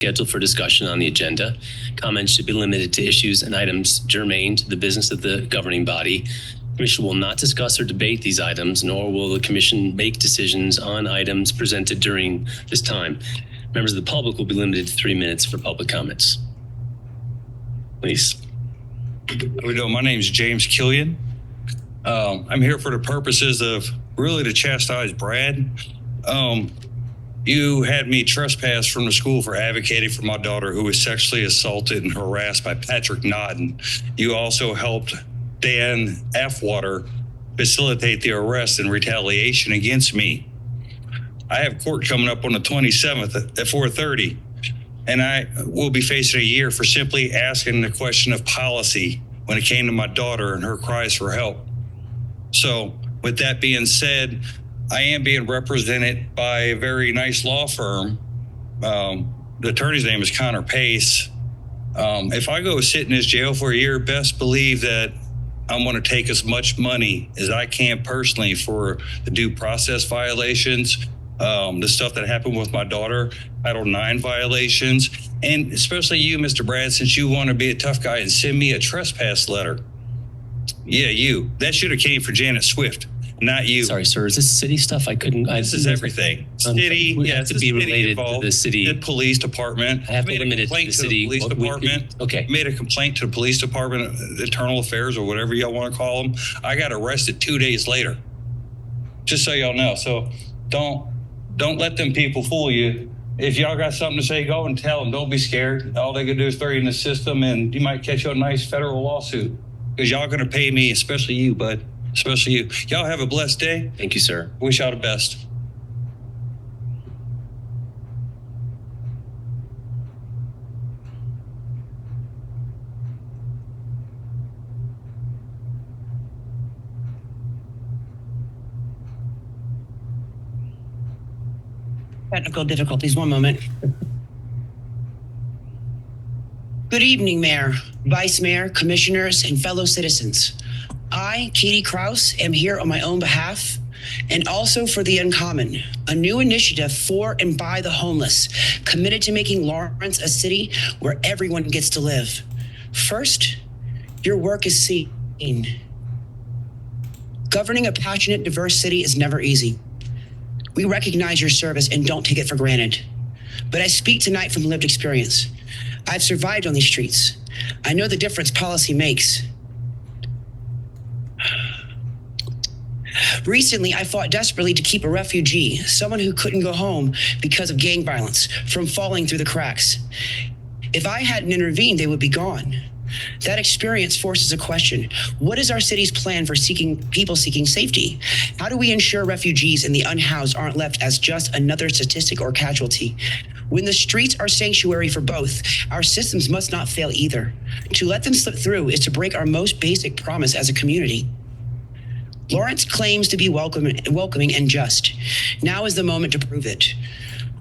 scheduled for discussion on the agenda. Comments should be limited to issues and items germane to the business of the governing body. The Commission will not discuss or debate these items, nor will the Commission make decisions on items presented during this time. Members of the public will be limited to 3 minutes for public comments. Please. How we doing? My name is James Killian. I'm here for the purposes of really to chastise Brad. You had me trespassed from the school for advocating for my daughter who was sexually assaulted and harassed by Patrick Nodden. You also helped Dan Afwater facilitate the arrest in retaliation against me. I have court coming up on the 27th at 4:30, and I will be facing a year for simply asking the question of policy when it came to my daughter and her cries for help. So with that being said, I am being represented by a very nice law firm. The attorney's name is Connor Pace. If I go sit in this jail for a year, best believe that I'm going to take as much money as I can personally for the due process violations, the stuff that happened with my daughter, Title IX violations, and especially you, Mr. Brad, since you want to be a tough guy and send me a trespass letter. Yeah, you. That should have came for Janet Swift. Not you. Sorry, sir. Is this city stuff? This is everything. City, yeah, to be related to the city. The police department. I have to limit it to the city. Police department. Okay. Made a complaint to the police department, internal affairs, or whatever y'all want to call them. I got arrested 2 days later. Just so y'all know. So don't let them people fool you. If y'all got something to say, go and tell them. Don't be scared. All they can do is throw you in the system, and you might catch a nice federal lawsuit because y'all going to pay me, especially you, bud. Especially you. Y'all have a blessed day. Thank you, sir. Wish y'all the best. Technical difficulties, one moment. Good evening, Mayor, Vice Mayor, Commissioners, and fellow citizens. I, Katie Krause, am here on my own behalf and also for the Uncommon, a new initiative for and by the homeless, committed to making Lawrence a city where everyone gets to live. First, your work is seen. Governing a passionate, diverse city is never easy. We recognize your service and don't take it for granted. But I speak tonight from lived experience. I've survived on these streets. I know the difference policy makes. Recently, I fought desperately to keep a refugee, someone who couldn't go home because of gang violence, from falling through the cracks. If I hadn't intervened, they would be gone. That experience forces a question. What is our city's plan for people seeking safety? How do we ensure refugees and the unhoused aren't left as just another statistic or casualty? When the streets are sanctuary for both, our systems must not fail either. To let them slip through is to break our most basic promise as a community. Lawrence claims to be welcoming and just. Now is the moment to prove it.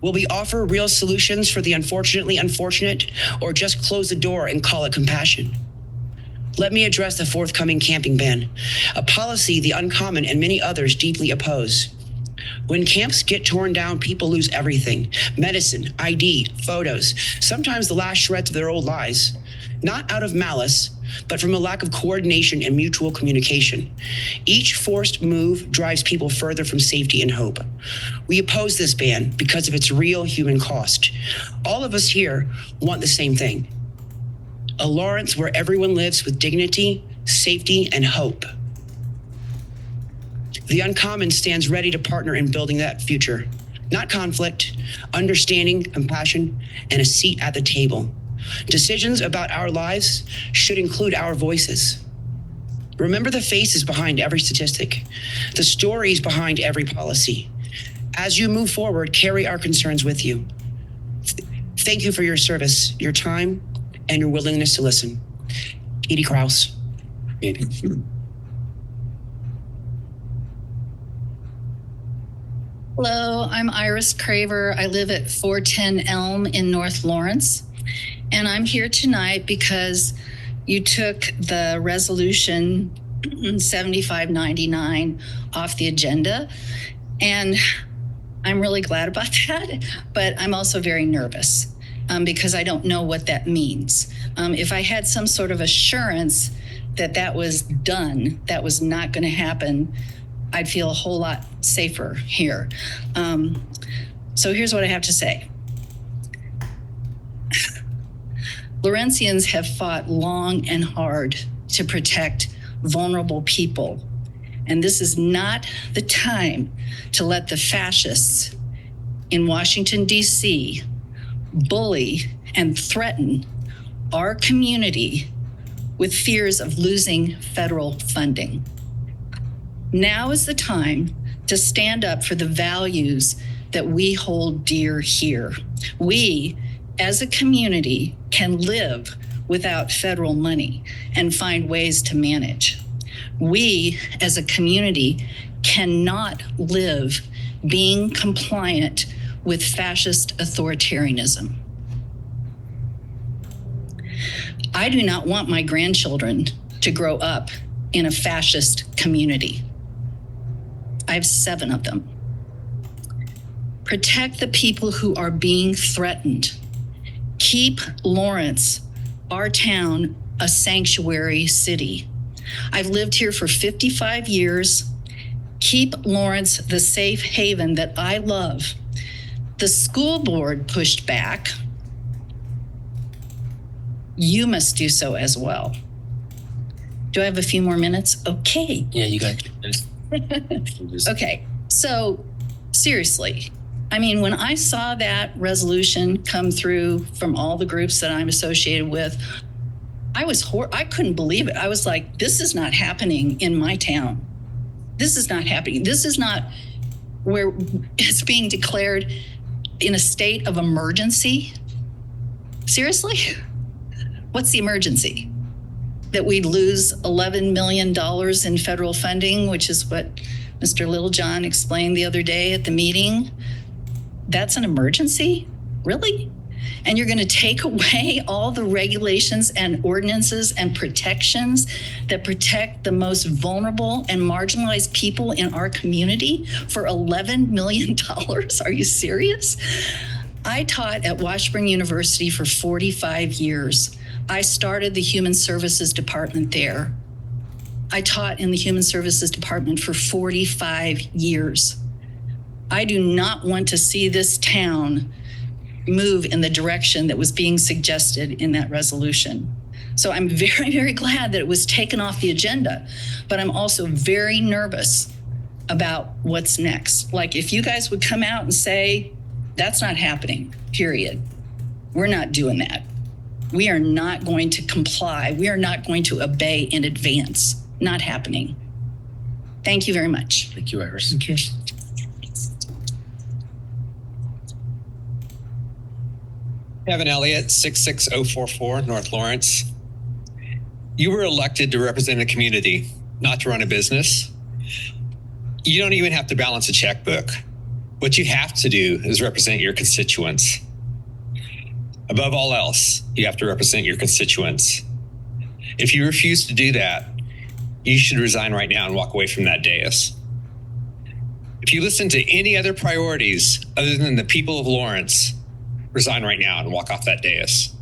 Will we offer real solutions for the unfortunately unfortunate, or just close the door and call it compassion? Let me address the forthcoming camping ban, a policy the Uncommon and many others deeply oppose. When camps get torn down, people lose everything: medicine, ID, photos, sometimes the last shreds of their old lives. Not out of malice, but from a lack of coordination and mutual communication. Each forced move drives people further from safety and hope. We oppose this ban because of its real human cost. All of us here want the same thing: a Lawrence where everyone lives with dignity, safety, and hope. The Uncommon stands ready to partner in building that future. Not conflict, understanding, compassion, and a seat at the table. Decisions about our lives should include our voices. Remember the faces behind every statistic, the stories behind every policy. As you move forward, carry our concerns with you. Thank you for your service, your time, and your willingness to listen. Katie Krause. Hello, I'm Iris Craver. I live at 410 Elm in North Lawrence. And I'm here tonight because you took the resolution 7599 off the agenda. And I'm really glad about that, but I'm also very nervous because I don't know what that means. If I had some sort of assurance that that was done, that was not going to happen, I'd feel a whole lot safer here. So here's what I have to say. Lawrencians have fought long and hard to protect vulnerable people. And this is not the time to let the fascists in Washington, D.C. bully and threaten our community with fears of losing federal funding. Now is the time to stand up for the values that we hold dear here. We, as a community, can live without federal money and find ways to manage. We, as a community, cannot live being compliant with fascist authoritarianism. I do not want my grandchildren to grow up in a fascist community. I have 7 of them. Protect the people who are being threatened. Keep Lawrence, our town, a sanctuary city. I've lived here for 55 years. Keep Lawrence the safe haven that I love. The school board pushed back. You must do so as well. Do I have a few more minutes? Okay. Yeah, you got it. Okay, so seriously, I mean, when I saw that resolution come through from all the groups that I'm associated with, I couldn't believe it. I was like, this is not happening in my town. This is not happening. This is not where it's being declared in a state of emergency. Seriously? What's the emergency? That we lose $11 million in federal funding, which is what Mr. Littlejohn explained the other day at the meeting. That's an emergency? Really? And you're going to take away all the regulations and ordinances and protections that protect the most vulnerable and marginalized people in our community for $11 million? Are you serious? I taught at Washburn University for 45 years. I started the Human Services Department there. I taught in the Human Services Department for 45 years. I do not want to see this town move in the direction that was being suggested in that resolution. So I'm very, very glad that it was taken off the agenda, but I'm also very nervous about what's next. Like, if you guys would come out and say, that's not happening, period. We're not doing that. We are not going to comply. We are not going to obey in advance. Not happening. Thank you very much. Thank you, Iris. Okay. Kevin Elliott, 66044 North Lawrence. You were elected to represent a community, not to run a business. You don't even have to balance a checkbook. What you have to do is represent your constituents. Above all else, you have to represent your constituents. If you refuse to do that, you should resign right now and walk away from that dais. If you listen to any other priorities other than the people of Lawrence, resign right now and walk off that dais.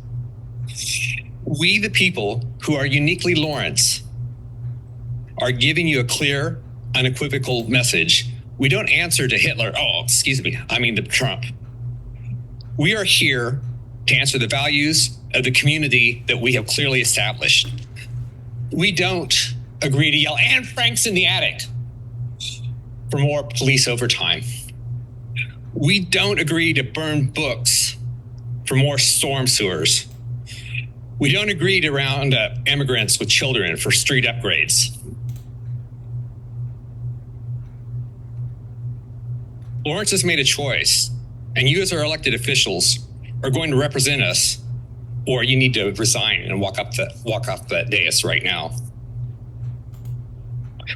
We, the people who are uniquely Lawrence, are giving you a clear, unequivocal message. We don't answer to Hitler. To Trump. We are here to answer the values of the community that we have clearly established. We don't agree to yell, "Anne Frank's in the attic," for more police overtime. We don't agree to burn books for more storm sewers. We don't agree to round up immigrants with children for street upgrades. Lawrence has made a choice, and you as our elected officials are going to represent us, or you need to resign and walk off that dais right now.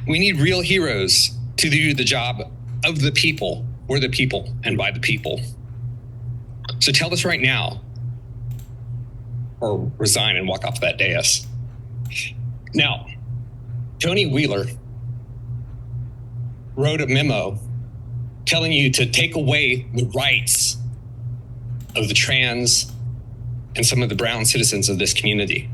We need real heroes to do the job of the people. We're the people and by the people. So tell us right now, or resign and walk off that dais. Now, Tony Wheeler wrote a memo telling you to take away the rights of the trans and some of the brown citizens of this community.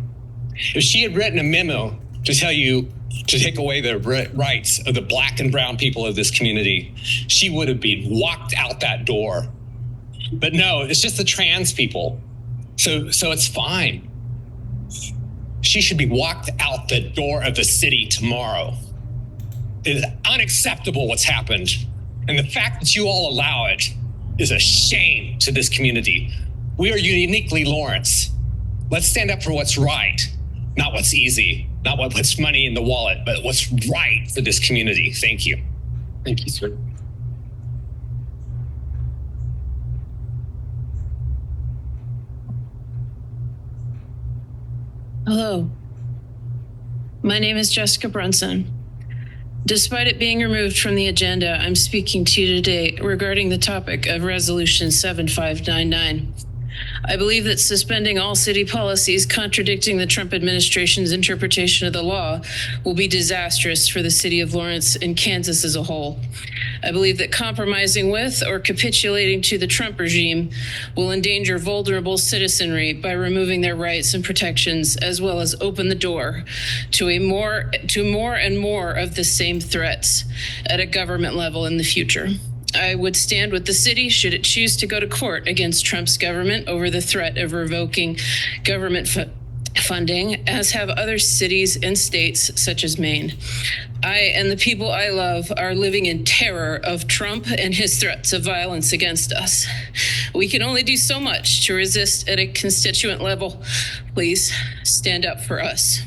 If she had written a memo to tell you to take away the rights of the black and brown people of this community, she would have been walked out that door. But no, it's just the trans people. So it's fine. She should be walked out the door of the city tomorrow. It is unacceptable what's happened. And the fact that you all allow it is a shame to this community. We are uniquely Lawrence. Let's stand up for what's right, not what's easy, not what puts money in the wallet, but what's right for this community. Thank you. Thank you, sir. Hello. My name is Jessica Brunson. Despite it being removed from the agenda, I'm speaking to you today regarding the topic of Resolution 7599. I believe that suspending all city policies contradicting the Trump administration's interpretation of the law will be disastrous for the city of Lawrence and Kansas as a whole. I believe that compromising with or capitulating to the Trump regime will endanger vulnerable citizenry by removing their rights and protections, as well as open the door to more and more of the same threats at a government level in the future. I would stand with the city should it choose to go to court against Trump's government over the threat of revoking government funding, as have other cities and states such as Maine. I and the people I love are living in terror of Trump and his threats of violence against us. We can only do so much to resist at a constituent level. Please stand up for us.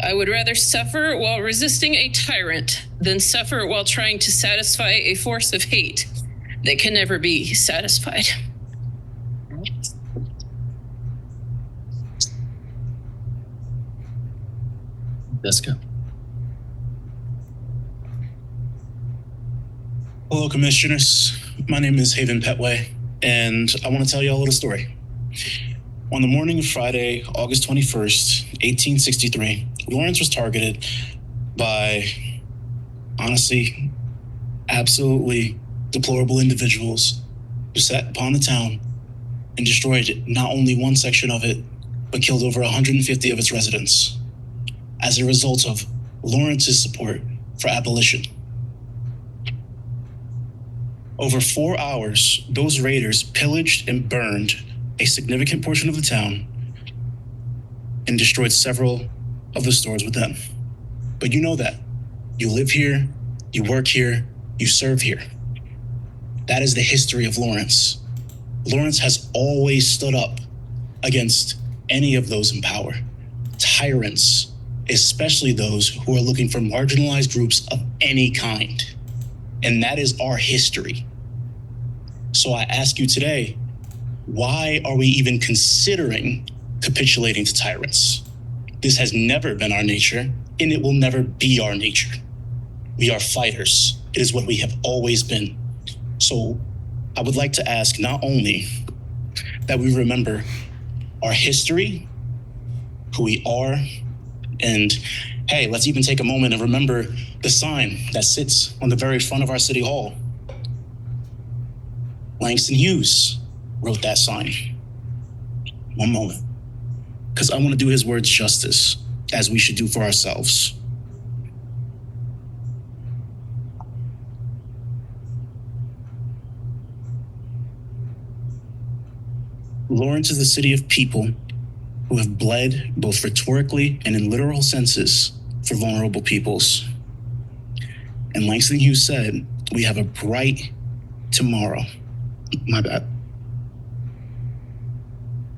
I would rather suffer while resisting a tyrant than suffer while trying to satisfy a force of hate that can never be satisfied. Jessica. Hello, commissioners. My name is Haven Petway, and I want to tell you all a little story. On the morning of Friday, August 21st, 1863, Lawrence was targeted by, honestly, absolutely deplorable individuals who sat upon the town and destroyed not only one section of it, but killed over 150 of its residents as a result of Lawrence's support for abolition. Over 4 hours, those raiders pillaged and burned a significant portion of the town and destroyed several of the stores with them. But you know that. You live here, you work here, you serve here. That is the history of Lawrence. Lawrence has always stood up against any of those in power. Tyrants, especially those who are looking for marginalized groups of any kind. And that is our history. So I ask you today, why are we even considering capitulating to tyrants? This has never been our nature, and it will never be our nature. We are fighters. It is what we have always been. So I would like to ask not only that we remember our history, who we are, and hey, let's even take a moment and remember the sign that sits on the very front of our city hall. Langston Hughes wrote that sign. One moment, because I want to do his words justice, as we should do for ourselves. Lawrence is the city of people who have bled both rhetorically and in literal senses for vulnerable peoples. And Langston Hughes said, we have a bright tomorrow. My bad.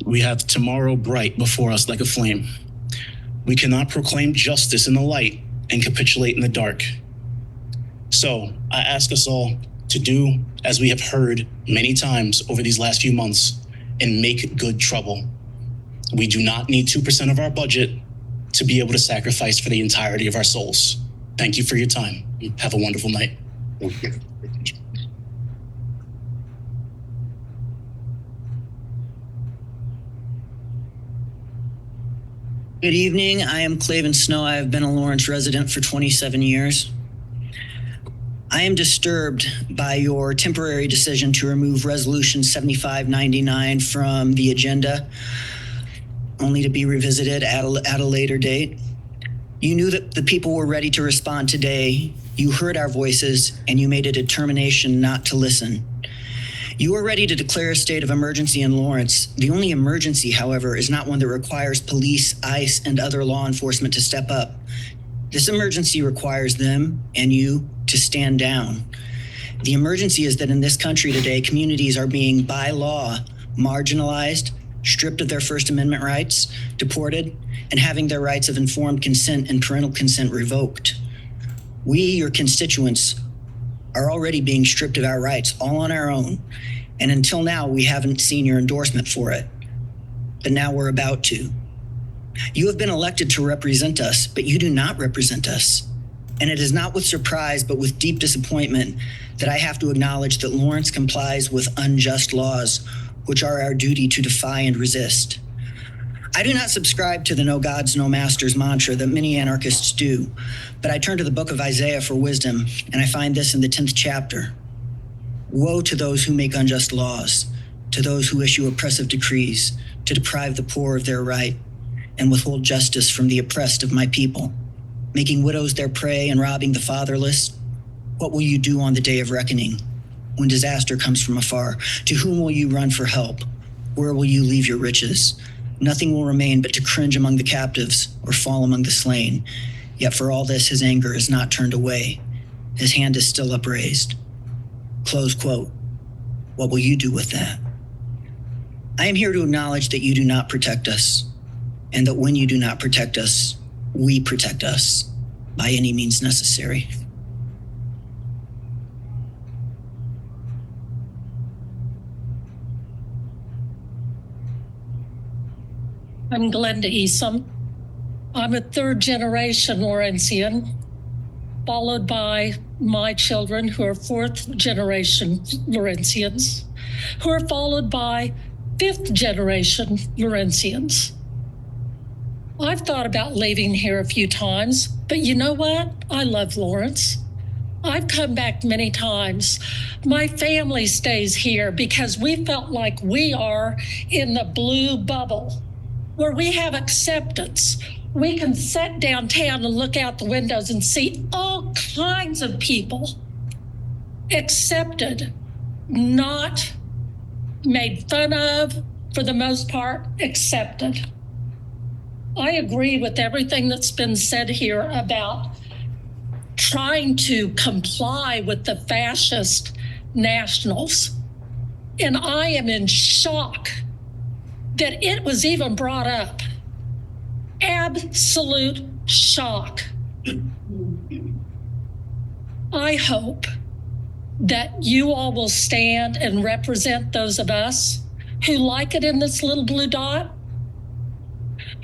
We have tomorrow bright before us like a flame. We cannot proclaim justice in the light and capitulate in the dark. So I ask us all to do as we have heard many times over these last few months and make good trouble. We do not need 2% of our budget to be able to sacrifice for the entirety of our souls. Thank you for your time. Have a wonderful night. Good evening. I am Claven Snow. I have been a Lawrence resident for 27 years. I am disturbed by your temporary decision to remove Resolution 7599 from the agenda, only to be revisited at a later date. You knew that the people were ready to respond today. You heard our voices, and you made a determination not to listen. You are ready to declare a state of emergency in Lawrence. The only emergency, however, is not one that requires police, ICE, and other law enforcement to step up. This emergency requires them and you to stand down. The emergency is that in this country today, communities are being, by law, marginalized, stripped of their First Amendment rights, deported, and having their rights of informed consent and parental consent revoked. We, your constituents, are already being stripped of our rights all on our own. And until now, we haven't seen your endorsement for it. But now we're about to. You have been elected to represent us, but you do not represent us. And it is not with surprise, but with deep disappointment that I have to acknowledge that Lawrence complies with unjust laws, which are our duty to defy and resist. I do not subscribe to the no gods, no masters mantra that many anarchists do, but I turn to the book of Isaiah for wisdom, and I find this in the 10th chapter. Woe to those who make unjust laws, to those who issue oppressive decrees, to deprive the poor of their right, and withhold justice from the oppressed of my people, making widows their prey and robbing the fatherless. What will you do on the day of reckoning, when disaster comes from afar? To whom will you run for help? Where will you leave your riches? Nothing will remain but to cringe among the captives or fall among the slain. Yet for all this, his anger is not turned away. His hand is still upraised. Close quote. What will you do with that? I am here to acknowledge that you do not protect us, and that when you do not protect us, we protect us by any means necessary. I'm Glenda Esom. I'm a third-generation Lawrencian, followed by my children who are fourth-generation Lawrencians, who are followed by fifth-generation Lawrencians. I've thought about leaving here a few times, but you know what? I love Lawrence. I've come back many times. My family stays here because we felt like we are in the blue bubble, where we have acceptance. We can sit downtown and look out the windows and see all kinds of people accepted, not made fun of, for the most part, accepted. I agree with everything that's been said here about trying to comply with the fascist nationals. And I am in shock that it was even brought up. Absolute shock. I hope that you all will stand and represent those of us who like it in this little blue dot,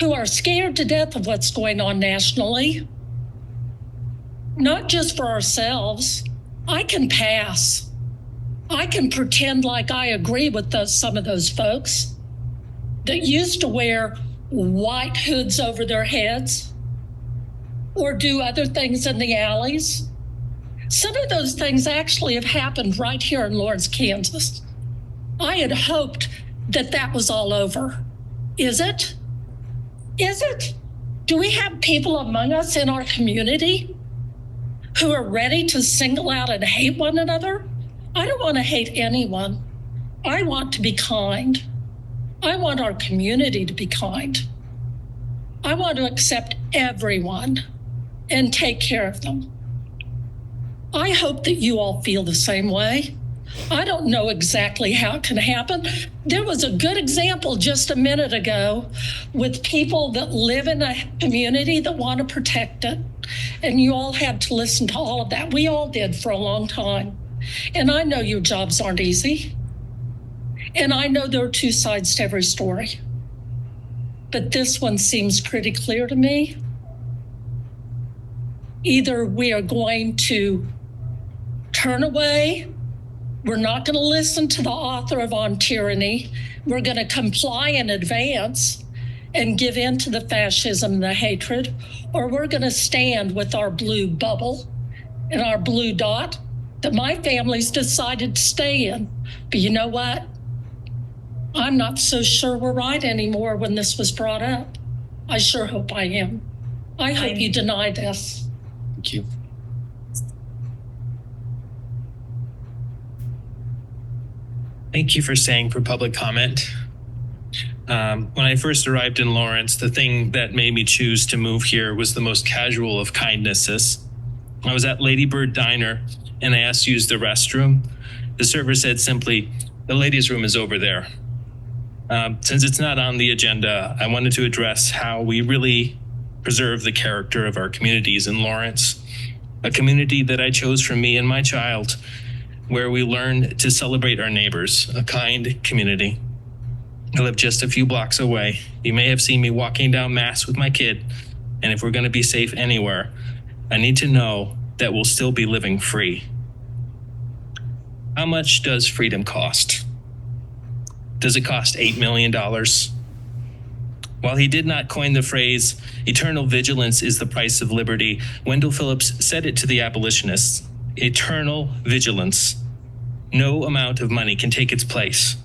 who are scared to death of what's going on nationally, not just for ourselves. I can pass. I can pretend like I agree with some of those folks that used to wear white hoods over their heads or do other things in the alleys. Some of those things actually have happened right here in Lawrence, Kansas. I had hoped that that was all over. Is it? Is it? Do we have people among us in our community who are ready to single out and hate one another? I don't want to hate anyone. I want to be kind. I want our community to be kind. I want to accept everyone and take care of them. I hope that you all feel the same way. I don't know exactly how it can happen. There was a good example just a minute ago with people that live in a community that want to protect it. And you all had to listen to all of that. We all did for a long time. And I know your jobs aren't easy. And I know there are two sides to every story. But this one seems pretty clear to me. Either we are going to turn away, we're not going to listen to the author of On Tyranny, we're going to comply in advance and give in to the fascism and the hatred, or we're going to stand with our blue bubble and our blue dot that my family's decided to stay in. But you know what? I'm not so sure we're right anymore when this was brought up. I sure hope I am. I hope you deny this. Thank you. Thank you for staying for public comment. When I first arrived in Lawrence, the thing that made me choose to move here was the most casual of kindnesses. I was at Lady Bird Diner and I asked to use the restroom. The server said simply, "The ladies' room is over there." Since it's not on the agenda, I wanted to address how we really preserve the character of our communities in Lawrence, a community that I chose for me and my child, where we learn to celebrate our neighbors, a kind community. I live just a few blocks away. You may have seen me walking down Mass with my kid, and if we're going to be safe anywhere, I need to know that we'll still be living free. How much does freedom cost? Does it cost $8 million? While he did not coin the phrase, eternal vigilance is the price of liberty, Wendell Phillips said it to the abolitionists. Eternal vigilance. No amount of money can take its place.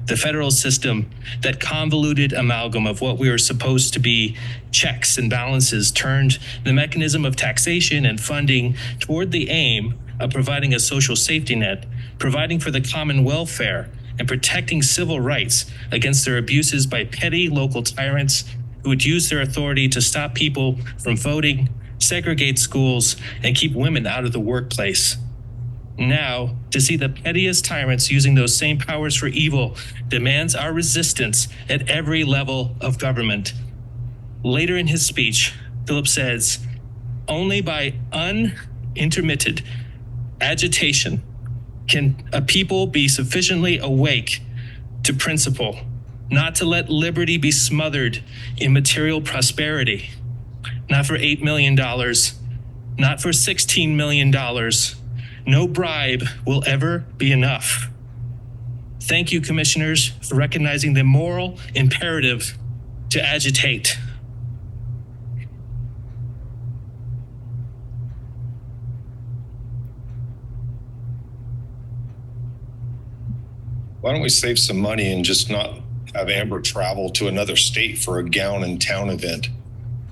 The federal system, that convoluted amalgam of what we are supposed to be checks and balances, turned the mechanism of taxation and funding toward the aim of providing a social safety net, providing for the common welfare, and protecting civil rights against their abuses by petty local tyrants who would use their authority to stop people from voting, segregate schools, and keep women out of the workplace. Now, to see the pettiest tyrants using those same powers for evil demands our resistance at every level of government. Later in his speech, Phillips says, "Only by unintermitted agitation can a people be sufficiently awake to principle, not to let liberty be smothered in material prosperity. Not for $8 million, not for $16 million. No bribe will ever be enough." Thank you, commissioners, for recognizing the moral imperative to agitate. Why don't we save some money and just not have Amber travel to another state for a gown and town event?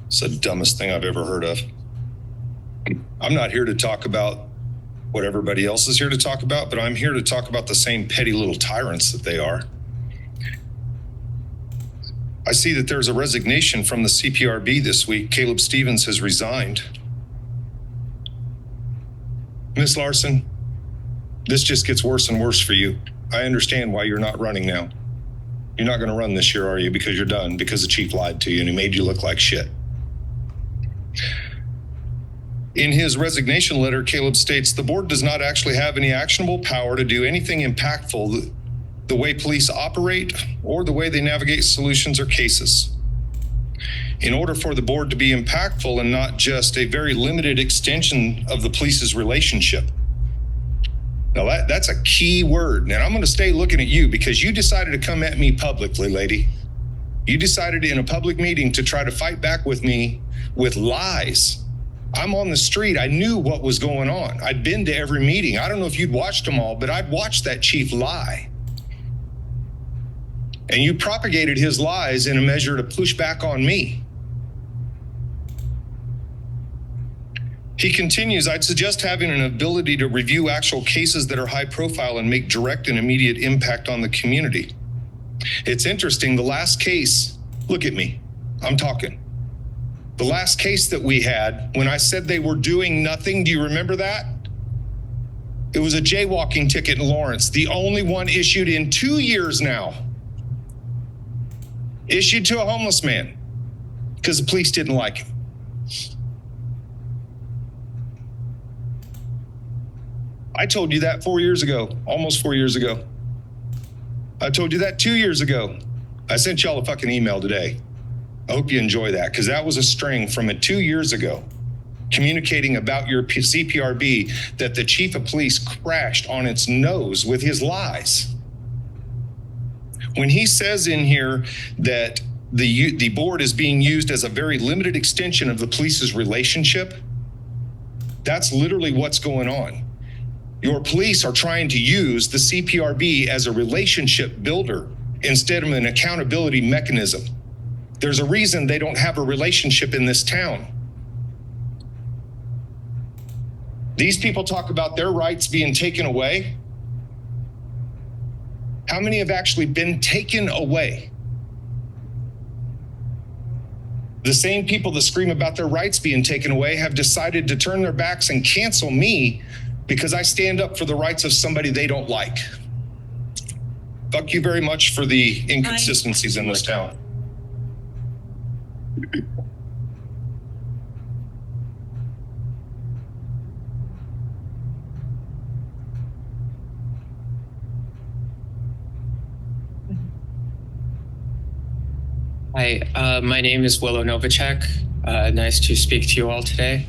It's the dumbest thing I've ever heard of. I'm not here to talk about what everybody else is here to talk about, but I'm here to talk about the same petty little tyrants that they are. I see that there's a resignation from the CPRB this week. Caleb Stevens has resigned. Ms. Larson, this just gets worse and worse for you. I understand why you're not running now. You're not going to run this year, are you? Because you're done, because the chief lied to you and he made you look like shit. In his resignation letter, Caleb states, "The board does not actually have any actionable power to do anything impactful, the way police operate or the way they navigate solutions or cases. In order for the board to be impactful and not just a very limited extension of the police's relationship." Now that's a key word. And I'm going to stay looking at you because you decided to come at me publicly, lady. You decided in a public meeting to try to fight back with me with lies. I'm on the street. I knew what was going on. I'd been to every meeting. I don't know if you'd watched them all, but I'd watched that chief lie. And you propagated his lies in a measure to push back on me. He continues, "I'd suggest having an ability to review actual cases that are high profile and make direct and immediate impact on the community. It's interesting, the last case, look at me, I'm talking. The last case that we had, when I said they were doing nothing, do you remember that? It was a jaywalking ticket in Lawrence, the only one issued in 2 years now. Issued to a homeless man because the police didn't like him. I told you that 4 years ago, almost 4 years ago. I told you that 2 years ago. I sent y'all a fucking email today. I hope you enjoy that because that was a string from it 2 years ago, communicating about your CPRB that the chief of police crashed on its nose with his lies. When he says in here that the board is being used as a very limited extension of the police's relationship, that's literally what's going on. Your police are trying to use the CPRB as a relationship builder instead of an accountability mechanism. There's a reason they don't have a relationship in this town. These people talk about their rights being taken away. How many have actually been taken away? The same people that scream about their rights being taken away have decided to turn their backs and cancel me because I stand up for the rights of somebody they don't like. Thank you very much for the inconsistencies in this town. Hi, my name is Willow Novacek. Nice to speak to you all today.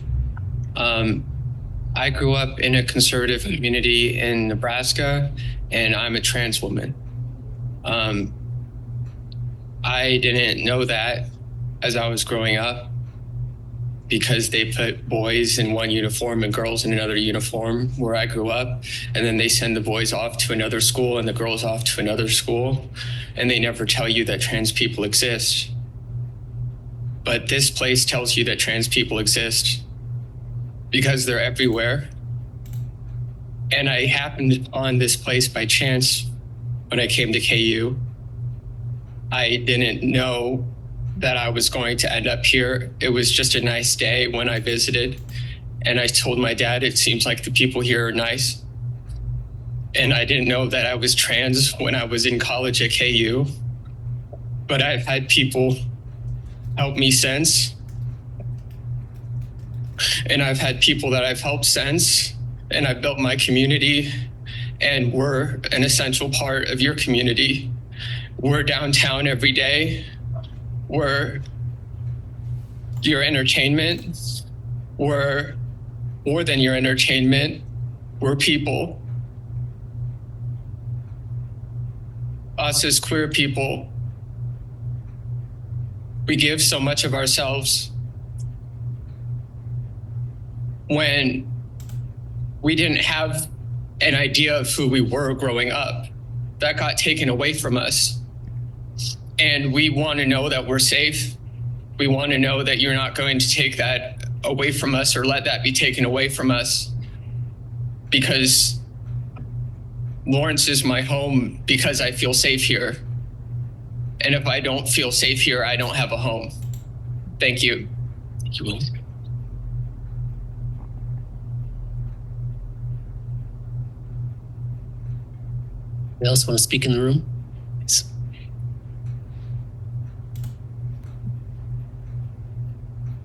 I grew up in a conservative community in Nebraska, and I'm a trans woman. I didn't know that as I was growing up because they put boys in one uniform and girls in another uniform where I grew up. And then they send the boys off to another school and the girls off to another school. And they never tell you that trans people exist. But this place tells you that trans people exist because they're everywhere. And I happened on this place by chance when I came to KU. I didn't know that I was going to end up here. It was just a nice day when I visited. And I told my dad, it seems like the people here are nice. And I didn't know that I was trans when I was in college at KU. But I've had people help me since. And I've had people that I've helped since. And I've built my community. And we're an essential part of your community. We're downtown every day. We're your entertainment. We're more than your entertainment. We're people. Us as queer people, we give so much of ourselves when we didn't have an idea of who we were growing up. That got taken away from us. And we want to know that we're safe. We want to know that you're not going to take that away from us or let that be taken away from us. Because Lawrence is my home because I feel safe here. And if I don't feel safe here, I don't have a home. Thank you. Thank you, Will. Anyone else want to speak in the room? Yes.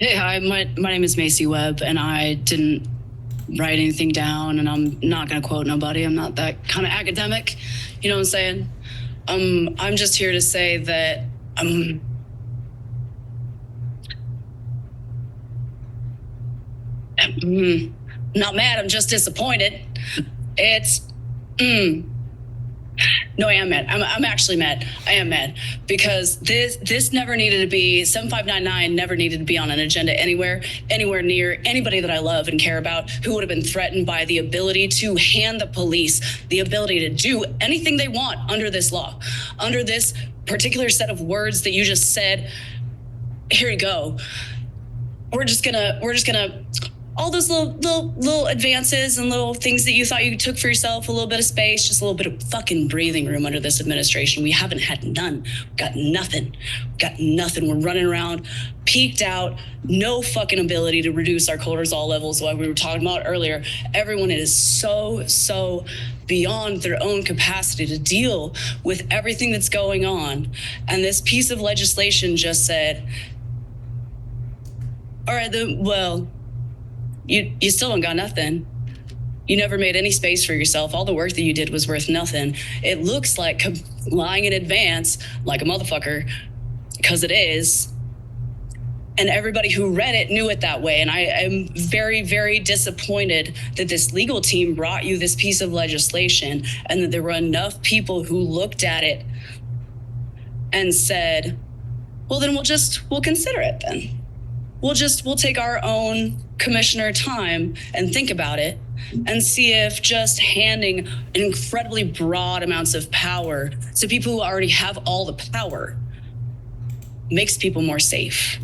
Hey, hi, my name is Macy Webb, and I didn't write anything down, and I'm not going to quote nobody. I'm not that kind of academic, you know what I'm saying? I'm just here to say that not mad, I'm just disappointed. No, I am mad. I'm actually mad. I am mad because this never needed to be, 7599 never needed to be on an agenda anywhere near anybody that I love and care about who would have been threatened by the ability to hand the police the ability to do anything they want under this law, under this particular set of words that you just said. Here you go. We're just gonna all those little advances and little things that you thought you took for yourself, a little bit of space, just a little bit of fucking breathing room under this administration. We haven't had none. Got nothing. We're running around, peaked out, no fucking ability to reduce our cortisol levels like we were talking about earlier. Everyone is so beyond their own capacity to deal with everything that's going on. And this piece of legislation just said, all right, you still don't got nothing. You never made any space for yourself. All the work that you did was worth nothing. It looks like lying in advance like a motherfucker, because it is. And everybody who read it knew it that way. And I am very, very disappointed that this legal team brought you this piece of legislation and that there were enough people who looked at it and said, well, then we'll consider it then. We'll take our own commissioner time and think about it and see if just handing incredibly broad amounts of power to people who already have all the power makes people more safe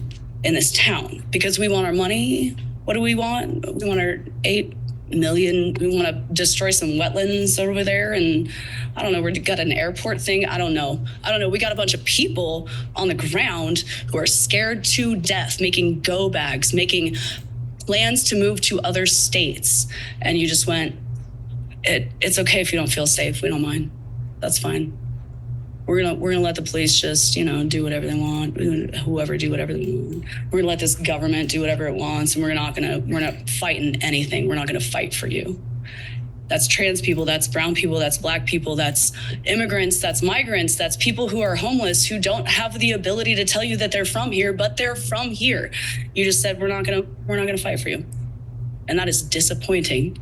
in this town. Because we want our money. What do we want? We want our 8 million. We want to destroy some wetlands over there. And I don't know, we got an airport thing. I don't know. We got a bunch of people on the ground who are scared to death, making go bags, making plans to move to other states. And you just went, it's okay if you don't feel safe. We don't mind. That's fine. We're gonna let the police just, do whatever they want. Whoever do whatever they want. We're gonna let this government do whatever it wants, and we're not fighting anything. We're not gonna fight for you. That's trans people, that's brown people, that's black people, that's immigrants, that's migrants, that's people who are homeless, who don't have the ability to tell you that they're from here, but they're from here. You just said we're not gonna fight for you. And that is disappointing.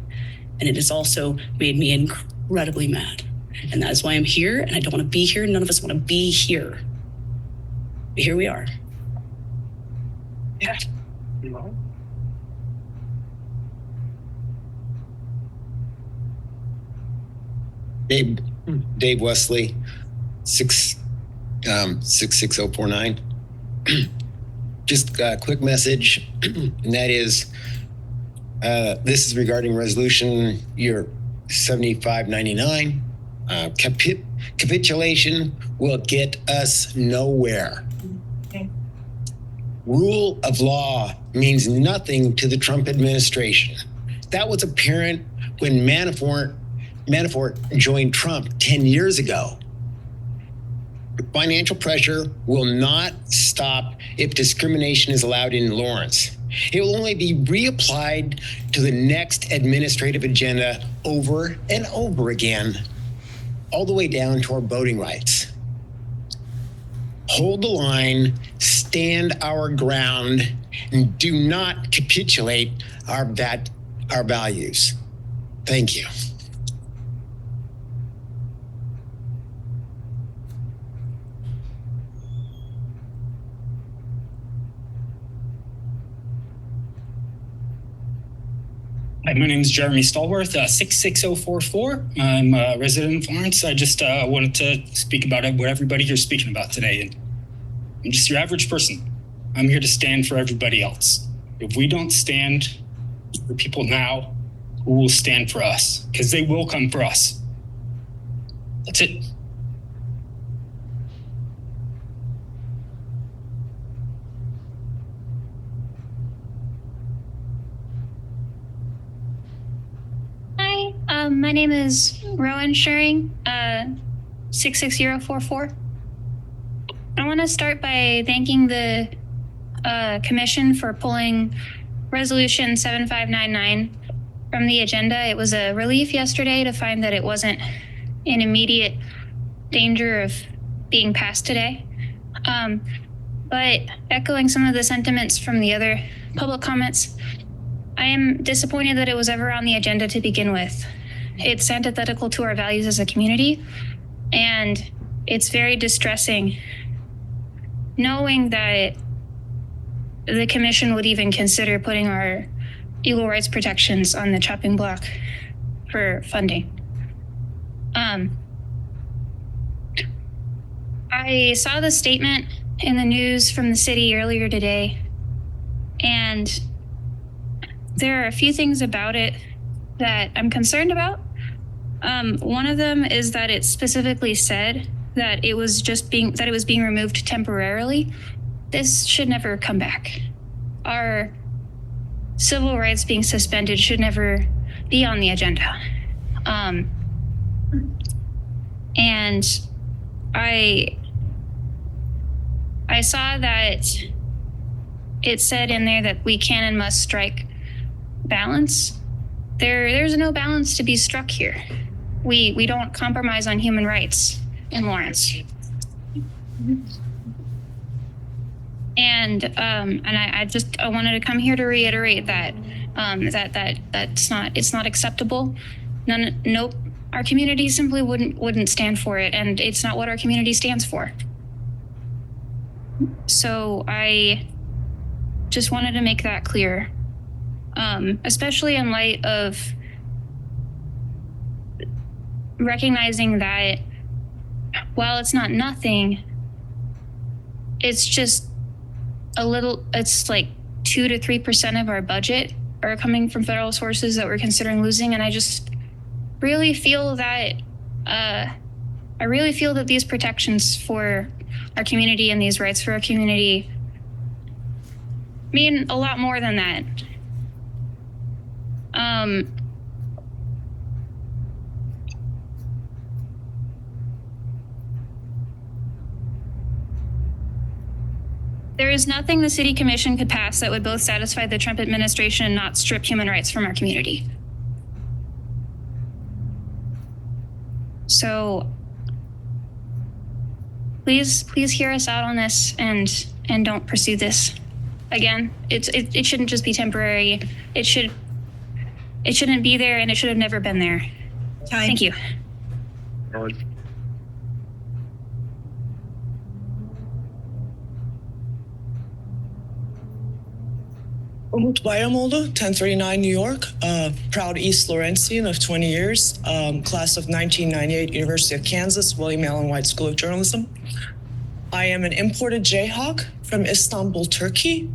And it has also made me incredibly mad. And that is why I'm here, and I don't want to be here. None of us want to be here. But here we are. Yeah. Dave Wesley, 66049. Just a quick message, and that is, this is regarding resolution year 7599. Capitulation will get us nowhere. Rule of law means nothing to the Trump administration. That was apparent when Manafort joined Trump 10 years ago. Financial pressure will not stop if discrimination is allowed in Lawrence. It will only be reapplied to the next administrative agenda over and over again, all the way down to our voting rights. Hold the line, stand our ground, and do not capitulate our values. Thank you. Hi, my name is Jeremy Stallworth, 66044. I'm a resident of Florence. I just wanted to speak about what everybody here is speaking about today. And I'm just your average person. I'm here to stand for everybody else. If we don't stand for people now, who will stand for us? Because they will come for us. That's it. My name is Rowan Shuring, 66044. I want to start by thanking the Commission for pulling Resolution 7599 from the agenda. It was a relief yesterday to find that it wasn't in immediate danger of being passed today. But echoing some of the sentiments from the other public comments, I am disappointed that it was ever on the agenda to begin with. It's antithetical to our values as a community, and it's very distressing knowing that the Commission would even consider putting our equal rights protections on the chopping block for funding. I saw the statement in the news from the city earlier today, and there are a few things about it that I'm concerned about. One of them is that it specifically said that it was being removed temporarily. This should never come back. Our civil rights being suspended should never be on the agenda. And I saw that it said in there that we can and must strike balance. There's no balance to be struck here. We don't compromise on human rights in Lawrence. And I wanted to come here to reiterate that it's not acceptable. Nope. Our community simply wouldn't stand for it, and it's not what our community stands for. So I just wanted to make that clear, especially in light of recognizing that while it's not nothing, it's just a little, it's like 2 to 3% of our budget are coming from federal sources that we're considering losing. And I just really feel that, these protections for our community and these rights for our community mean a lot more than that. There is nothing the City Commission could pass that would both satisfy the Trump administration and not strip human rights from our community. So please hear us out on this and don't pursue this again. It shouldn't just be temporary. It shouldn't be there, and it should have never been there. Thank you. Umut Bayramoğlu, 1039 New York, proud East Laurentian of 20 years, class of 1998, University of Kansas, William Allen White School of Journalism. I am an imported Jayhawk from Istanbul, Turkey.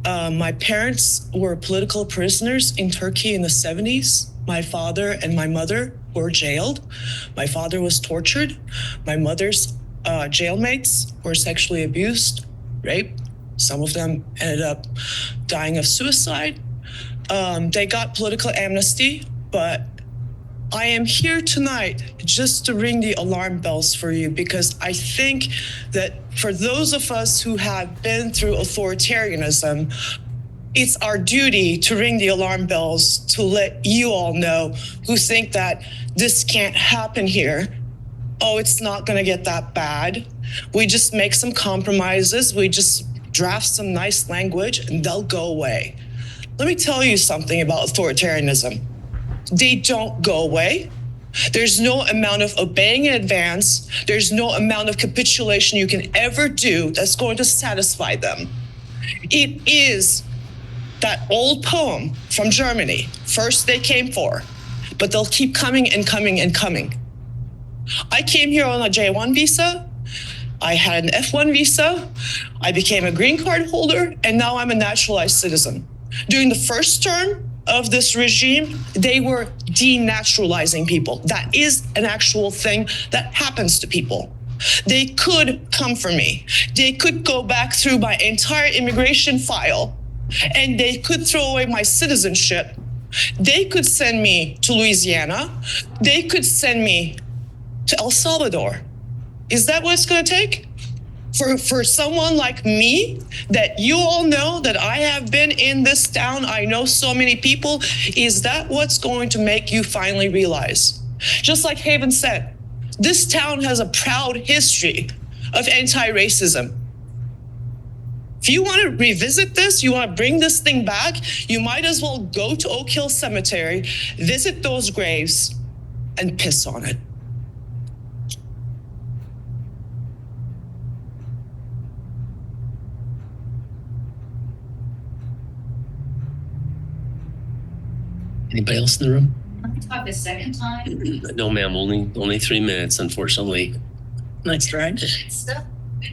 My parents were political prisoners in Turkey in the 70s. My father and my mother were jailed. My father was tortured. My mother's jailmates were sexually abused, raped. Some of them ended up dying of suicide. They got political amnesty, but I am here tonight just to ring the alarm bells for you, because I think that for those of us who have been through authoritarianism, it's our duty to ring the alarm bells to let you all know who think that this can't happen here. Oh, it's not going to get that bad. We just make some compromises. We just draft some nice language and they'll go away. Let me tell you something about authoritarianism. They don't go away. There's no amount of obeying in advance. There's no amount of capitulation you can ever do that's going to satisfy them. It is that old poem from Germany. First they came for, but they'll keep coming and coming and coming. I came here on a J1 visa. I had an F1 visa. I became a green card holder, and now I'm a naturalized citizen. During the first term of this regime, they were denaturalizing people. That is an actual thing that happens to people. They could come for me. They could go back through my entire immigration file, and they could throw away my citizenship. They could send me to Louisiana. They could send me to El Salvador. Is that what it's going to take? For someone like me, that you all know that I have been in this town, I know so many people, is that what's going to make you finally realize? Just like Haven said, this town has a proud history of anti-racism. If you want to revisit this, you want to bring this thing back, you might as well go to Oak Hill Cemetery, visit those graves, and piss on it. Anybody else in the room? Can I talk a second time? No, ma'am. Only 3 minutes, unfortunately. Nice try. Stuff.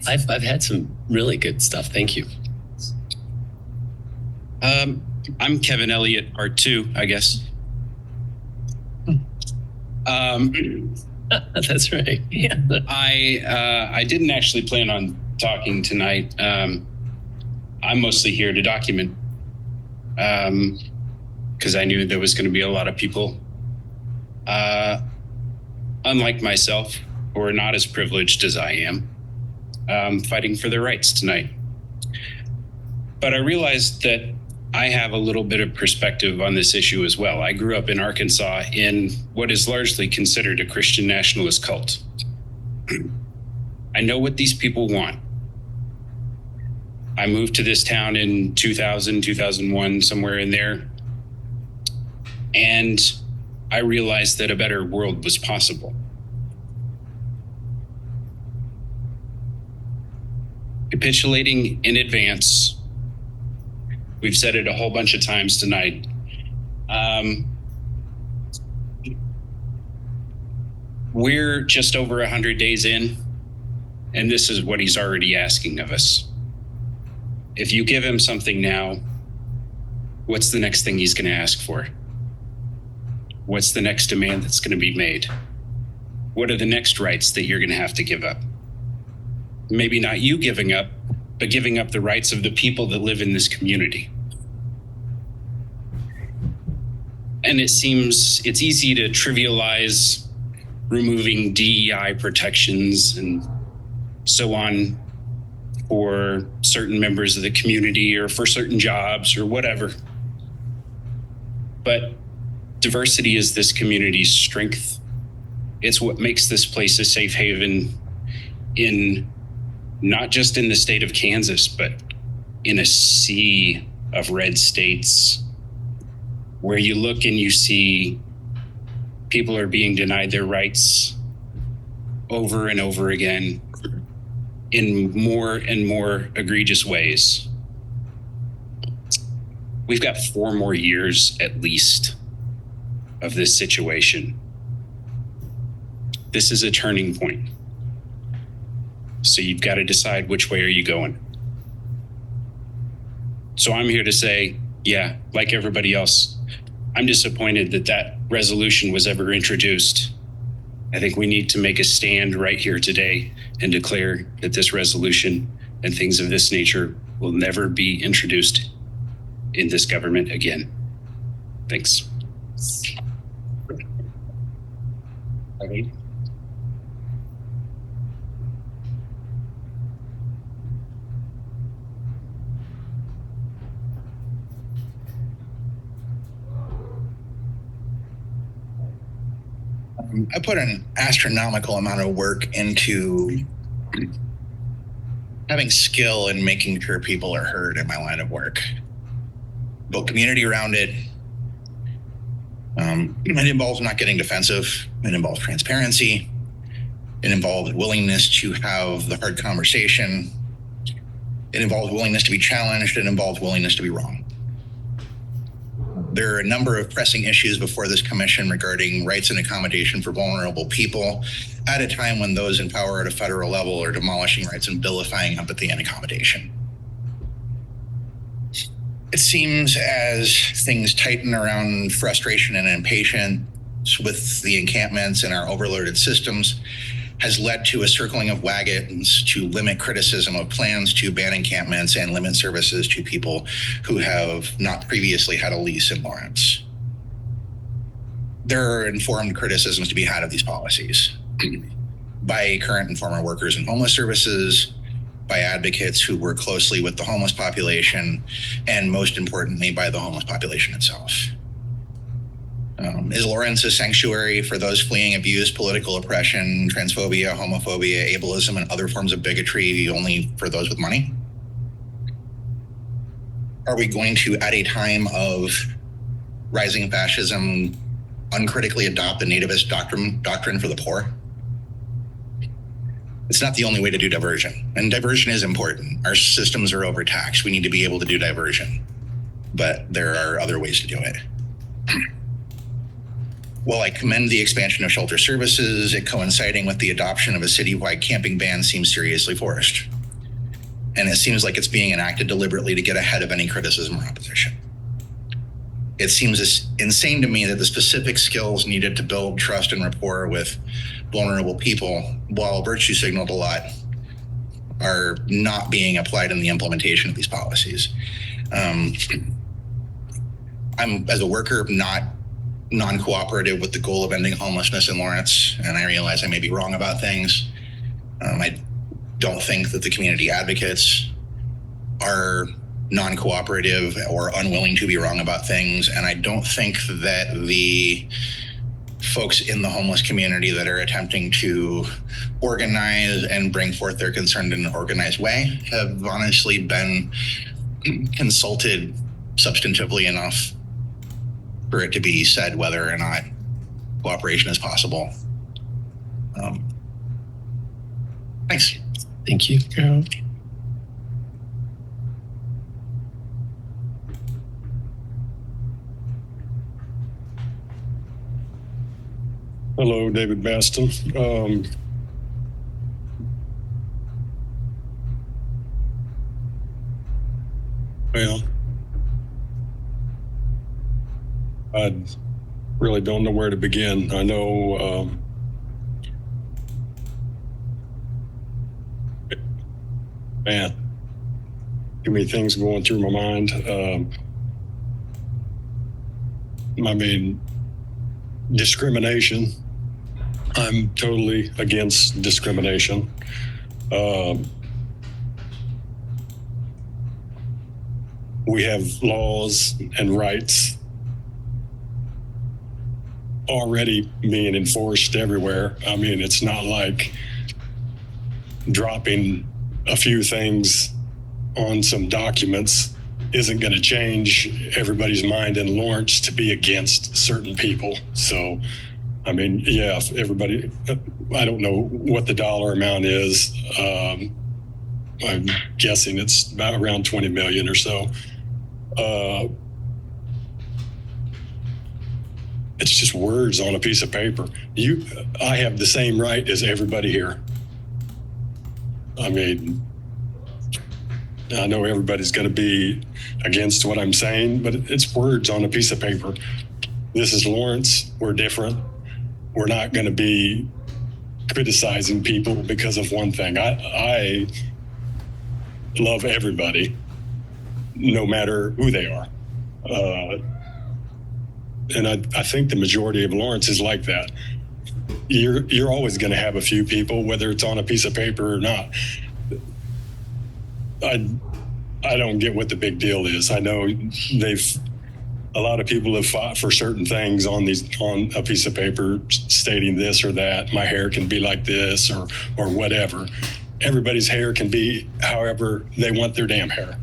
I've had some really good stuff. Thank you. I'm Kevin Elliott, R2, I guess. That's right. Yeah. I didn't actually plan on talking tonight. I'm mostly here to document, because I knew there was going to be a lot of people, unlike myself, who are not as privileged as I am, fighting for their rights tonight. But I realized that I have a little bit of perspective on this issue as well. I grew up in Arkansas in what is largely considered a Christian nationalist cult. I know what these people want. I moved to this town in 2000, 2001, somewhere in there. And I realized that a better world was possible. Capitulating in advance. We've said it a whole bunch of times tonight. We're just over 100 days in, and this is what he's already asking of us. If you give him something now, what's the next thing he's going to ask for? What's the next demand that's going to be made? What are the next rights that you're going to have to give up? Maybe not you giving up, but giving up the rights of the people that live in this community. And it seems it's easy to trivialize removing DEI protections and so on for certain members of the community or for certain jobs or whatever. But diversity is this community's strength. It's what makes this place a safe haven in not just in the state of Kansas, but in a sea of red states where you look and you see people are being denied their rights over and over again in more and more egregious ways. We've got 4 more years at least of this situation. This is a turning point. So you've got to decide which way are you going. So I'm here to say, yeah, like everybody else, I'm disappointed that that resolution was ever introduced. I think we need to make a stand right here today and declare that this resolution and things of this nature will never be introduced in this government again. Thanks. Okay. I put an astronomical amount of work into having skill in making sure people are heard in my line of work. Built community around it. It involves not getting defensive. It involves transparency. It involves willingness to have the hard conversation. It involves willingness to be challenged. It involves willingness to be wrong. There are a number of pressing issues before this commission regarding rights and accommodation for vulnerable people at a time when those in power at a federal level are demolishing rights and vilifying empathy and accommodation. It seems as things tighten around frustration and impatience with the encampments and our overloaded systems has led to a circling of wagons to limit criticism of plans to ban encampments and limit services to people who have not previously had a lease in Lawrence. There are informed criticisms to be had of these policies by current and former workers in homeless services, by advocates who work closely with the homeless population, and most importantly, by the homeless population itself. Is Lawrence a sanctuary for those fleeing abuse, political oppression, transphobia, homophobia, ableism, and other forms of bigotry only for those with money? Are we going to, at a time of rising fascism, uncritically adopt the nativist doctrine for the poor? It's not the only way to do diversion, and diversion is important. Our systems are overtaxed. We need to be able to do diversion, but there are other ways to do it. While I commend the expansion of shelter services, it coinciding with the adoption of a citywide camping ban seems seriously forced. And it seems like it's being enacted deliberately to get ahead of any criticism or opposition. It seems insane to me that the specific skills needed to build trust and rapport with vulnerable people, while virtue signaled a lot, are not being applied in the implementation of these policies. I'm, as a worker, not non-cooperative with the goal of ending homelessness in Lawrence, and I realize I may be wrong about things. I don't think that the community advocates are non-cooperative or unwilling to be wrong about things, and I don't think that the folks in the homeless community that are attempting to organize and bring forth their concern in an organized way have honestly been consulted substantively enough for it to be said whether or not cooperation is possible. Thanks. Thank you. Hello, David Baston. Well, I really don't know where to begin. I know man, too many things going through my mind. I mean, discrimination. I'm totally against discrimination. We have laws and rights already being enforced everywhere. I mean, it's not like dropping a few things on some documents isn't going to change everybody's mind in Lawrence to be against certain people. So, I mean, yeah, if everybody, I don't know what the dollar amount is. I'm guessing it's about around 20 million or so. It's just words on a piece of paper. I have the same right as everybody here. I mean, I know everybody's going to be against what I'm saying, but it's words on a piece of paper. This is Lawrence. We're different. We're not going to be criticizing people because of one thing. I love everybody, no matter who they are. And I think the majority of Lawrence is like that. You're always going to have a few people, whether it's on a piece of paper or not. I don't get what the big deal is. I know a lot of people have fought for certain things on a piece of paper stating this or that. My hair can be like this or whatever. Everybody's hair can be however they want their damn hair.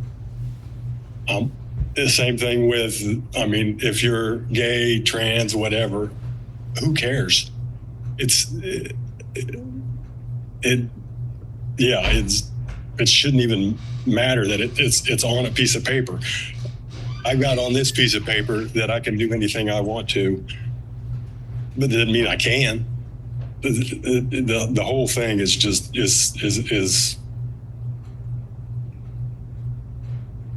The same thing with, I mean, if you're gay, trans, whatever, who cares? It shouldn't even matter that it's on a piece of paper. I've got on this piece of paper that I can do anything I want to, but that doesn't mean I can. The whole thing is just is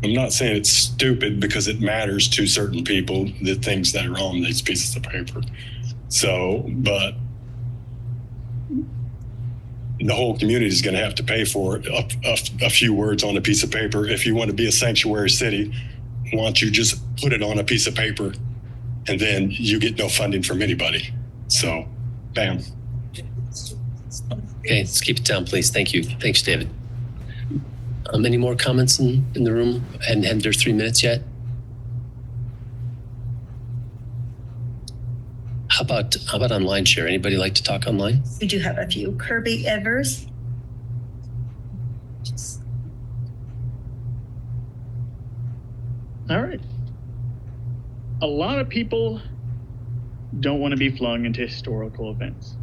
I'm not saying it's stupid because it matters to certain people, the things that are on these pieces of paper. So, but the whole community is going to have to pay for a few words on a piece of paper. If you want to be a sanctuary city, why don't you just put it on a piece of paper and then you get no funding from anybody. So, bam. Okay, let's keep it down, please. Thank you. Thanks, David. Any more comments in the room? And there's 3 minutes yet. How about online share? Anybody like to talk online? We do have a few. Kirby Evers. All right. A lot of people don't want to be flung into historical events.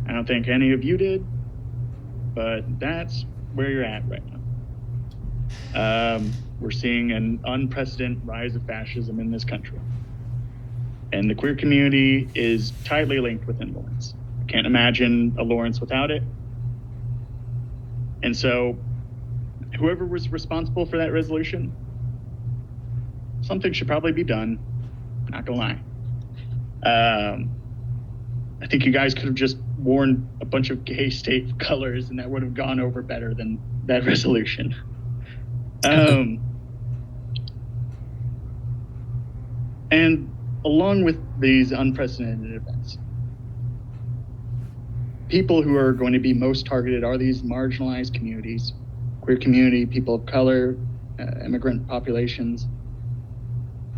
I don't think any of you did, but that's where you're at right now. We're seeing an unprecedented rise of fascism in this country. And the queer community is tightly linked within Lawrence. I can't imagine a Lawrence without it. And so whoever was responsible for that resolution, something should probably be done. Not gonna lie. I think you guys could have just worn a bunch of gay state colors and that would have gone over better than that resolution. And along with these unprecedented events, people who are going to be most targeted are these marginalized communities, queer community, people of color, immigrant populations,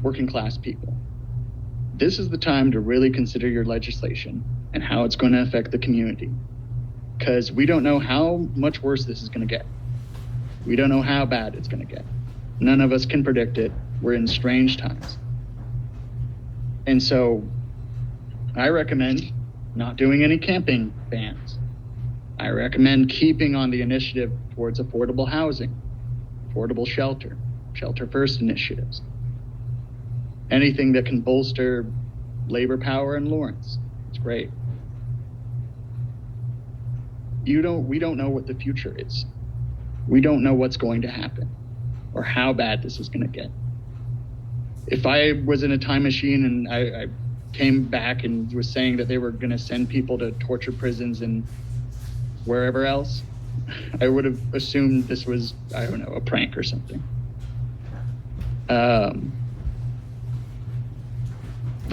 working class people. This is the time to really consider your legislation and how it's going to affect the community. Because we don't know how much worse this is going to get. We don't know how bad it's going to get. None of us can predict it. We're in strange times. And so I recommend not doing any camping bans. I recommend keeping on the initiative towards affordable housing, affordable shelter, shelter first initiatives. Anything that can bolster labor power in Lawrence. It's great. we don't know what the future is. We don't know what's going to happen or how bad this is going to get. If I was in a time machine and I came back and was saying that they were going to send people to torture prisons and wherever else, I would have assumed this was, I don't know, a prank or something. The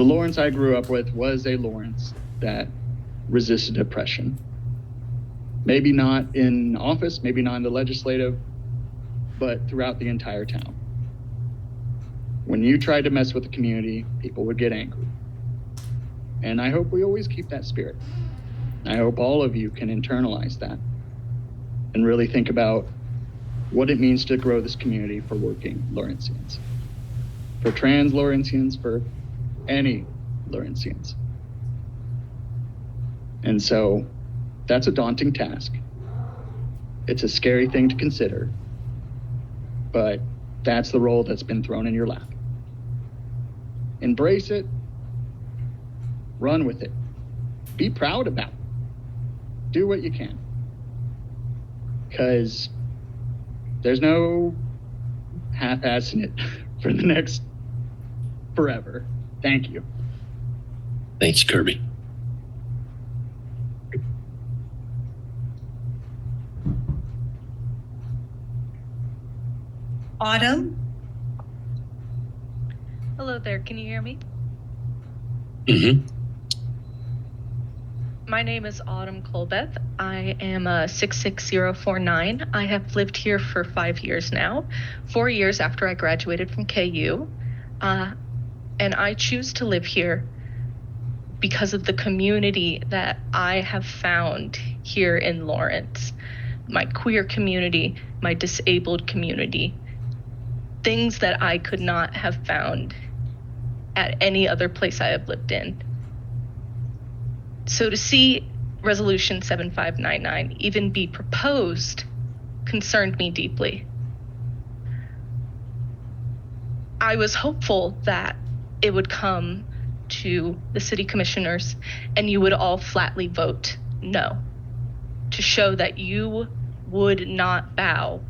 Lawrence I grew up with was a Lawrence that resisted oppression. Maybe not in office, maybe not in the legislative, but throughout the entire town. When you tried to mess with the community, people would get angry. And I hope we always keep that spirit. I hope all of you can internalize that and really think about what it means to grow this community for working Lawrencians, for trans Lawrencians, for any Lawrencians. And so that's a daunting task. It's a scary thing to consider, but that's the role that's been thrown in your lap. Embrace it, run with it, be proud about it, do what you can. Because there's no half-assing it for the next forever. Thank you. Thanks, Kirby. Autumn? Hello there, can you hear me? Mm-hmm. My name is Autumn Colbeth. I am a 66049. I have lived here for 5 years now, 4 years after I graduated from KU. And I choose to live here because of the community that I have found here in Lawrence. My queer community, my disabled community, things that I could not have found at any other place I have lived in. So to see Resolution 7599 even be proposed concerned me deeply. I was hopeful that it would come to the city commissioners and you would all flatly vote no, to show that you would not bow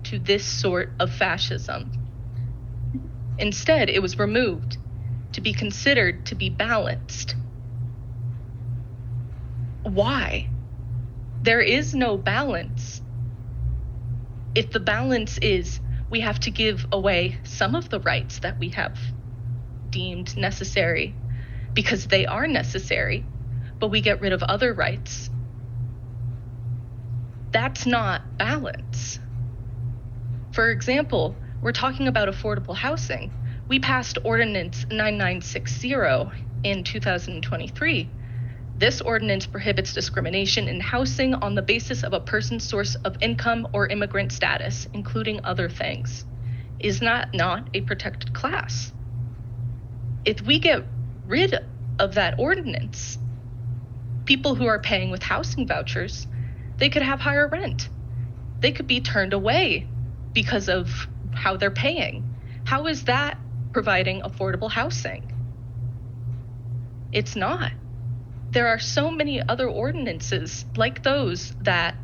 to this sort of fascism. Instead, it was removed to be considered to be balanced. Why? There is no balance. If the balance is we have to give away some of the rights that we have deemed necessary because they are necessary, but we get rid of other rights, that's not balance. For example, we're talking about affordable housing. We passed Ordinance 9960 in 2023. This ordinance prohibits discrimination in housing on the basis of a person's source of income or immigrant status, including other things. Is that not a protected class? If we get rid of that ordinance, people who are paying with housing vouchers, they could have higher rent. They could be turned away because of how they're paying. How is that providing affordable housing? It's not. There are so many other ordinances like those that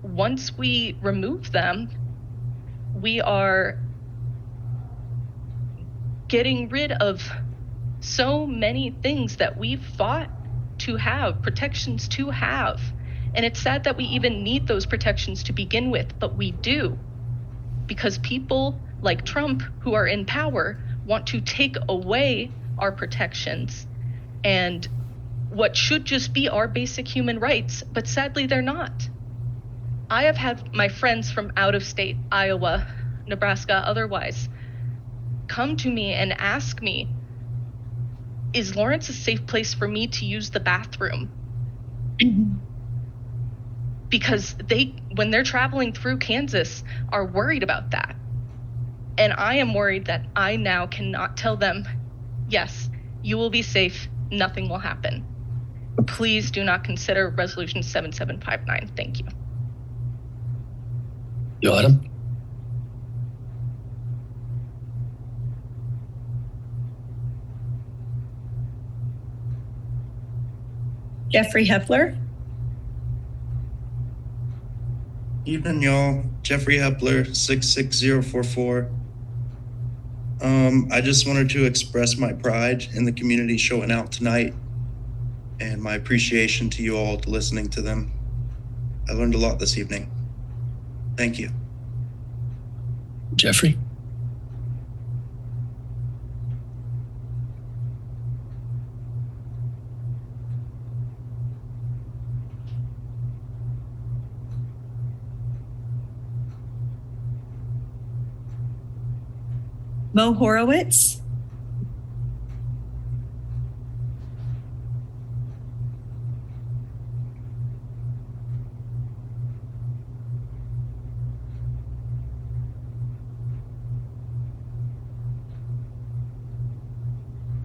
once we remove them, we are getting rid of so many things that we've fought to have, protections to have. And it's sad that we even need those protections to begin with, but we do. Because people like Trump, who are in power, want to take away our protections and what should just be our basic human rights, but sadly they're not. I have had my friends from out of state, Iowa, Nebraska, otherwise, come to me and ask me, is Lawrence a safe place for me to use the bathroom? Because they, when they're traveling through Kansas, are worried about that. And I am worried that I now cannot tell them, yes, you will be safe, nothing will happen. Please do not consider Resolution 7759. Thank you. Autumn? Jeffrey Heffler? Evening, y'all. Jeffrey Hepler, 66044. I just wanted to express my pride in the community showing out tonight and my appreciation to you all listening to them. I learned a lot this evening. Thank you. Jeffrey? Mo Horowitz.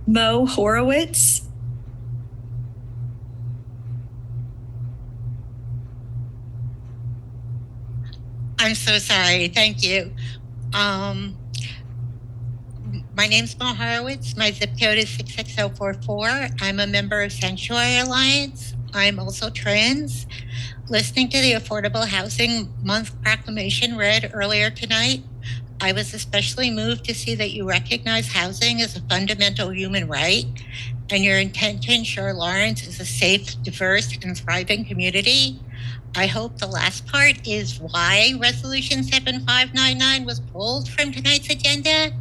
Mo Horowitz. I'm so sorry. Thank you. My name's Mo Horowitz. My zip code is 66044. I'm a member of Sanctuary Alliance. I'm also trans. Listening to the Affordable Housing Month proclamation read earlier tonight, I was especially moved to see that you recognize housing as a fundamental human right, and your intent to ensure Lawrence is a safe, diverse, and thriving community. I hope the last part is why Resolution 7599 was pulled from tonight's agenda.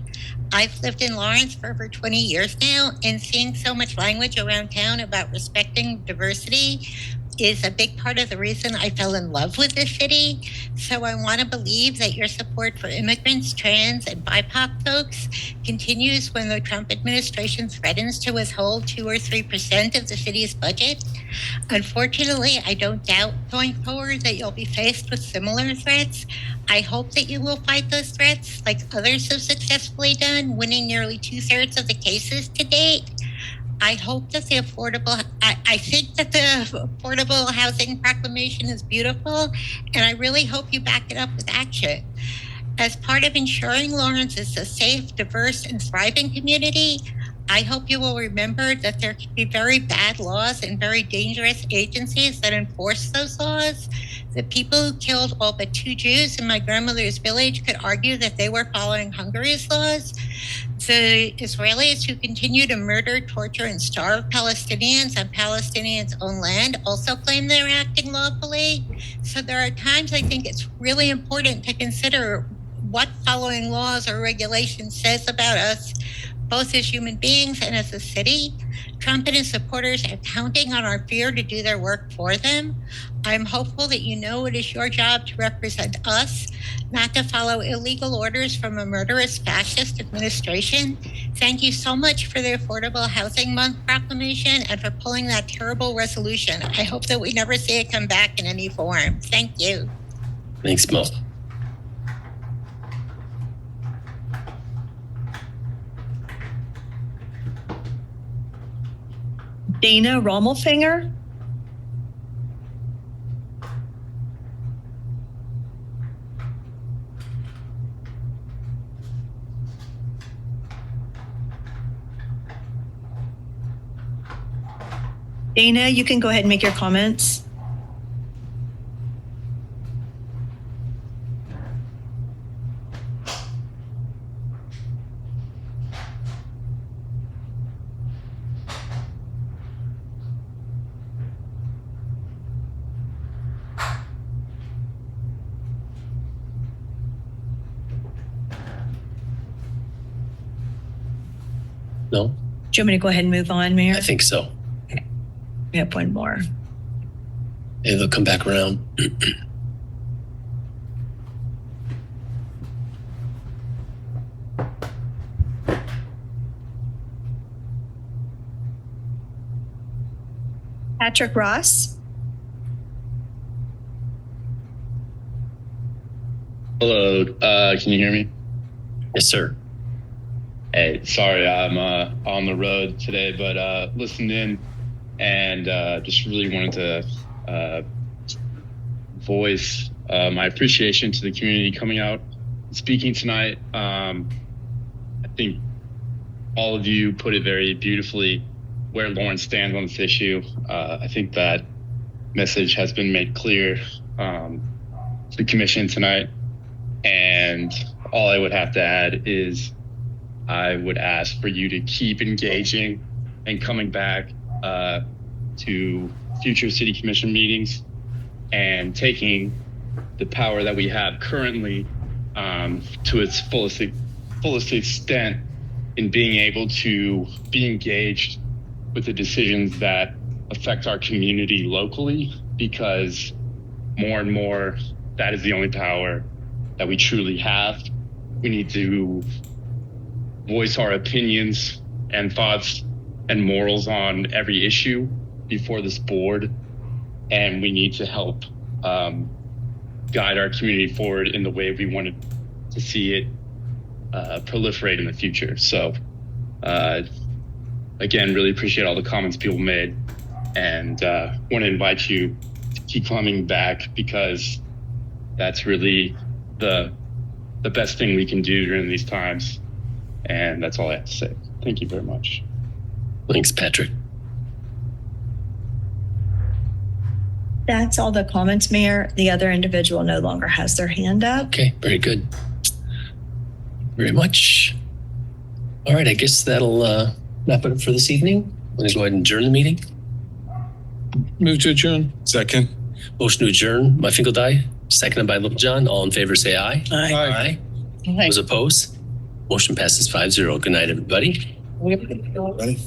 I've lived in Lawrence for over 20 years now, and seeing so much language around town about respecting diversity is a big part of the reason I fell in love with this city. So I want to believe that your support for immigrants, trans, and BIPOC folks continues when the Trump administration threatens to withhold 2 or 3% of the city's budget. Unfortunately, I don't doubt going forward that you'll be faced with similar threats. I hope that you will fight those threats like others have successfully done, winning nearly 2/3 of the cases to date. I hope that I think that the Affordable Housing Proclamation is beautiful, and I really hope you back it up with action. As part of ensuring Lawrence is a safe, diverse, and thriving community, I hope you will remember that there can be very bad laws and very dangerous agencies that enforce those laws. The people who killed all but 2 Jews in my grandmother's village could argue that they were following Hungary's laws. The Israelis who continue to murder, torture, and starve Palestinians on Palestinians' own land also claim they're acting lawfully. So there are times I think it's really important to consider what following laws or regulations says about us, both as human beings and as a city. Trump and his supporters are counting on our fear to do their work for them. I'm hopeful that you know it is your job to represent us, not to follow illegal orders from a murderous fascist administration. Thank you so much for the Affordable Housing Month proclamation and for pulling that terrible resolution. I hope that we never see it come back in any form. Thank you. Thanks, Mo. Dana Rommelfinger. Dana, you can go ahead and make your comments. No? Do you want me to go ahead and move on, Mayor? I think so. We have one more. Maybe they'll come back around. Patrick Ross. Hello, can you hear me? Yes, sir. Hey, sorry, I'm on the road today, but listened in and just really wanted to voice my appreciation to the community coming out and speaking tonight. I think all of you put it very beautifully where Lawrence stands on this issue. I think that message has been made clear. the commission tonight. And all I would have to add is I would ask for you to keep engaging and coming back to future city commission meetings and taking the power that we have currently to its fullest extent in being able to be engaged with the decisions that affect our community locally, because more and more that is the only power that we truly have. We need to voice our opinions and thoughts and morals on every issue before this board, and we need to help guide our community forward in the way we want to see it proliferate in the future. So again, really appreciate all the comments people made, and want to invite you to keep coming back, because that's really the best thing we can do during these times. And that's all I have to say. Thank you very much. Thanks, Patrick. That's all the comments, Mayor. The other individual no longer has their hand up. Okay, very good. Very much. All right, I guess that'll wrap it up for this evening. I'm going to go ahead and adjourn the meeting. Move to adjourn. Second. Motion to adjourn by Finkeldye, seconded by Little John. All in favor, say aye. Aye. Those opposed? Motion passes 5-0. Good night, everybody. Ready?